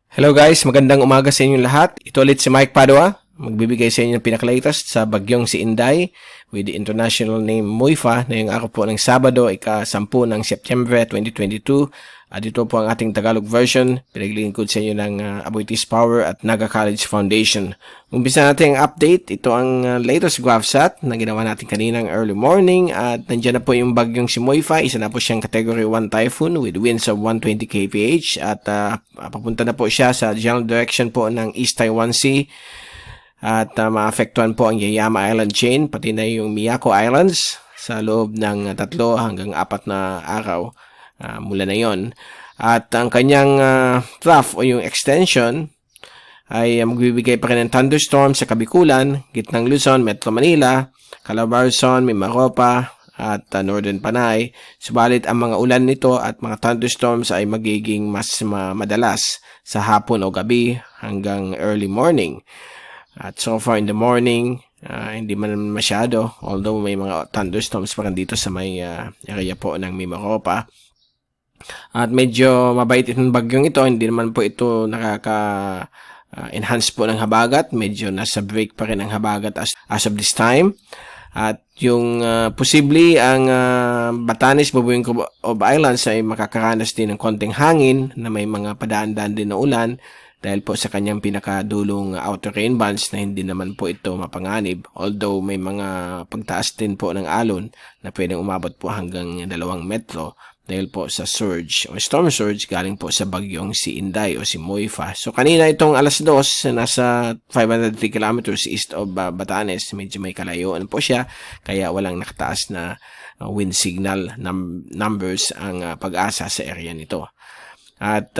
Hello guys, magandang umaga sa inyong lahat. Ito ulit si Mike Padua, magbibigay sa inyo ng pinaka-latest sa bagyong si Inday with the international name Moifa na yung araw po ng Sabado, ika-10 ng September 2022. At ito po ang ating Tagalog version, pinaglilingkod sa inyo ng Aboitiz Power at Naga College Foundation. Umpisa natin ang update. Ito ang latest GovSat na ginawa natin kaninang early morning at nandiyan na po yung bagyong si Moifa. Isa na po siyang Category 1 typhoon with winds of 120 kph at papunta na po siya sa general direction po ng East Taiwan Sea at maapektuhan po ang Yaeyama Island chain pati na yung Miyako Islands sa loob ng 3 hanggang 4 na araw. Mula na yon. At ang kanyang trough o yung extension ay magbibigay pa rin ng thunderstorm sa Kabikulan, Gitnang Luzon, Metro Manila, Calabarzon, Mimaropa at Northern Panay. Subalit ang mga ulan nito at mga thunderstorms ay magiging mas madalas sa hapon o gabi hanggang early morning. At so far in the morning, hindi man masyado, although may mga thunderstorms pa rin dito sa may area po ng Mimaropa. At medyo mabait itong bagyong ito, hindi naman po ito enhance po ng habagat, medyo nasa break pa rin ang habagat as of this time. At yung posibly ang Batanes, Bubuyan of Islands ay makakaranas din ng konting hangin na may mga padaan-daan din na ulan dahil po sa kanyang pinakadulong outer rain bands na hindi naman po ito mapanganib, although may mga pagtaas din po ng alon na pwedeng umabot po hanggang 2 metro dahil po sa surge o storm surge galing po sa bagyong si Inday o si Moifa. So kanina itong alas 2, nasa 503 kilometers east of Batanes, medyo may kalayuan po siya kaya walang nakataas na wind signal numbers ang Pag-asa sa area nito. At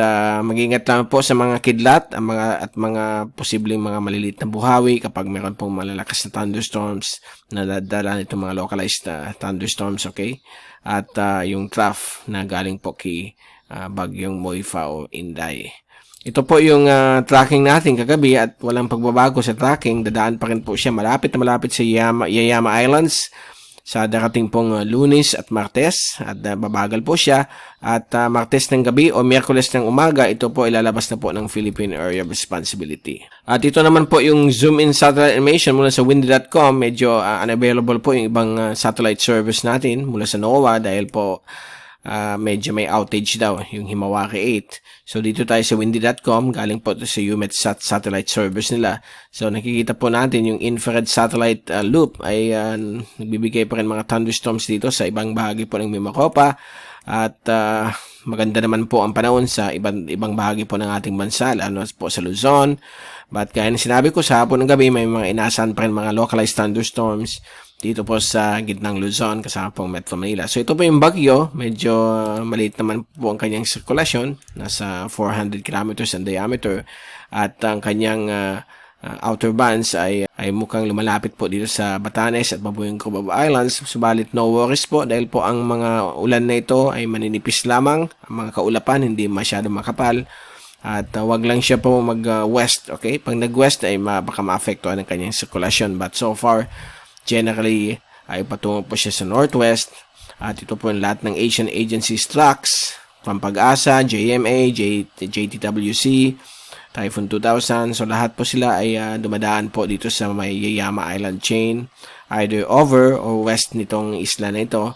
mag-ingat lang po sa mga kidlat at mga posibleng mga maliliit na buhawi kapag meron pong malalakas na thunderstorms na dala nitong mga localized thunderstorms, okay? At yung trough na galing po kay bagyong Moifa o Inday. Ito po yung tracking natin kagabi at walang pagbabago sa tracking. Dadaan pa rin po siya malapit na malapit sa Yaeyama Islands sa darating pong Lunes at Martes at babagal po siya at Martes ng gabi o Miyerkules ng umaga ito po ilalabas na po ng Philippine Area of Responsibility. At ito naman po yung zoom in satellite animation mula sa windy.com. Medyo unavailable po yung ibang satellite service natin mula sa NOAA dahil po medyo may outage daw yung Himawari 8. So dito tayo sa windy.com, galing po sa UMETSAT satellite service nila. So nakikita po natin yung infrared satellite loop ay nagbibigay pa rin mga thunderstorms dito sa ibang bahagi po ng Mimaropa at maganda naman po ang panahon sa ibang bahagi po ng ating bansa, lalo po sa Luzon. But kaya na sinabi ko sa hapon ng gabi may mga inasahan pa rin mga localized thunderstorms dito po sa Gitnang Luzon kasama pong Metro Manila. So ito po yung bagyo, medyo maliit naman po ang kanyang sirkulasyon, nasa 400 kilometers ang diameter at ang kanyang outer bands ay mukhang lumalapit po dito sa Batanes at Bubuyan of Islands. Subalit no worries po dahil po ang mga ulan na ito ay maninipis lamang, ang mga kaulapan hindi masyado makapal. At wag lang siya po mag-west, okay? Pag nag-west ay baka maapektuhan ang kanyang sirkulasyon. But so far, generally ay patungo po siya sa northwest. At ito po ang lahat ng Asian agencies tracks, Pag-asa, JMA, JTWC, Typhoon 2000. So lahat po sila ay dumadaan po dito sa may Yaeyama Island chain, either over or west nitong isla na ito.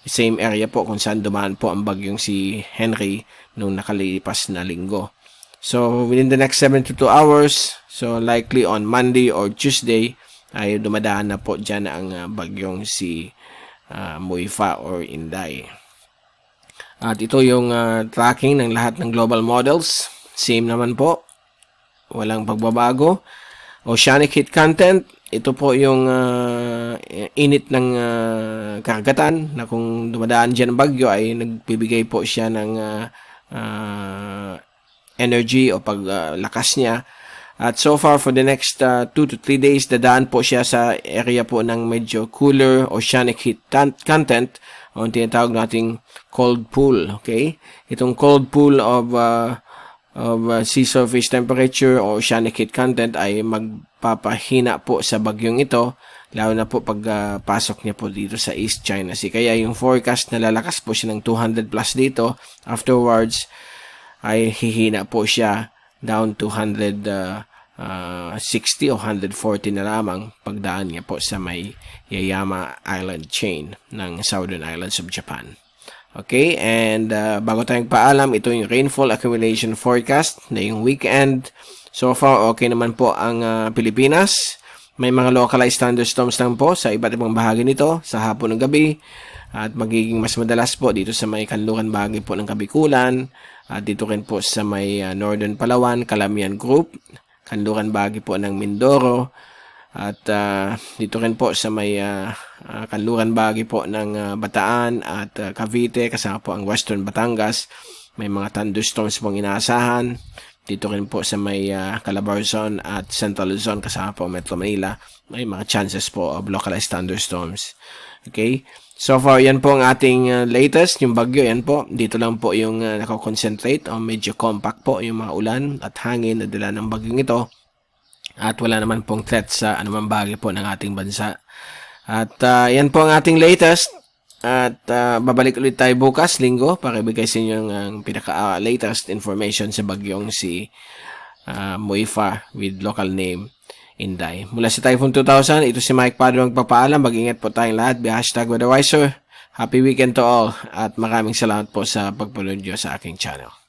Same area po kung saan dumaan po ang bagyong si Henry nung nakalipas na linggo. So within the next 72 hours, so likely on Monday or Tuesday, ay dumadaan na po dyan ang bagyong si Moifa or Inday. At ito yung tracking ng lahat ng global models. Same naman po. Walang pagbabago. Oceanic heat content. Ito po yung init ng karagatan na kung dumadaan dyan ang bagyo ay nagbibigay po siya ng energy o paglakas niya. At so far for the next 2 to 3 days, dadaan po siya sa area po ng medyo cooler oceanic heat content o tinatawag nating cold pool. Okay? Itong cold pool of sea surface temperature o oceanic heat content ay magpapahina po sa bagyong ito, lalo na po pag pasok niya po dito sa East China Sea. Kaya yung forecast na lalakas po siya ng 200 plus dito, afterwards ay hihina po siya down to 160 o 140 na lamang pagdaan niya po sa may Yayama Island chain ng Southern Islands of Japan. Okay, and bago tayong paalam, ito yung rainfall accumulation forecast na yung weekend. So far, okay naman po ang Pilipinas. May mga localized thunderstorms lang po sa iba't ibang bahagi nito sa hapon ng gabi. At magiging mas madalas po dito sa may kanluran bahagi po ng Kabikulan. At dito rin po sa may Northern Palawan, Calamian Group, kanluran bahagi po ng Mindoro. At dito rin po sa may kanluran bahagi po ng Bataan at Cavite, kasama po ang Western Batangas. May mga thunderstorms pong inaasahan. Dito rin po sa may Calabarzon at Central Luzon, kasama po Metro Manila. May mga chances po of localized thunderstorms. Okay? So far, yan po ang ating latest, yung bagyo, yan po. Dito lang po yung nakakonsentrate o medyo compact po yung mga ulan at hangin na dala ng bagyong ito. At wala naman pong threat sa anumang bagay po ng ating bansa. At yan po ang ating latest. At babalik ulit tayo bukas, linggo, para ibigay sa inyo ang pinaka-latest information sa bagyong si Moifa with local name Inday. Mula sa Typhoon 2000, ito si Mike Padre magpapaalam. Mag-ingat po tayong lahat. #WeatherWiser. Happy weekend to all. At maraming salamat po sa pagpanood nyo sa aking channel.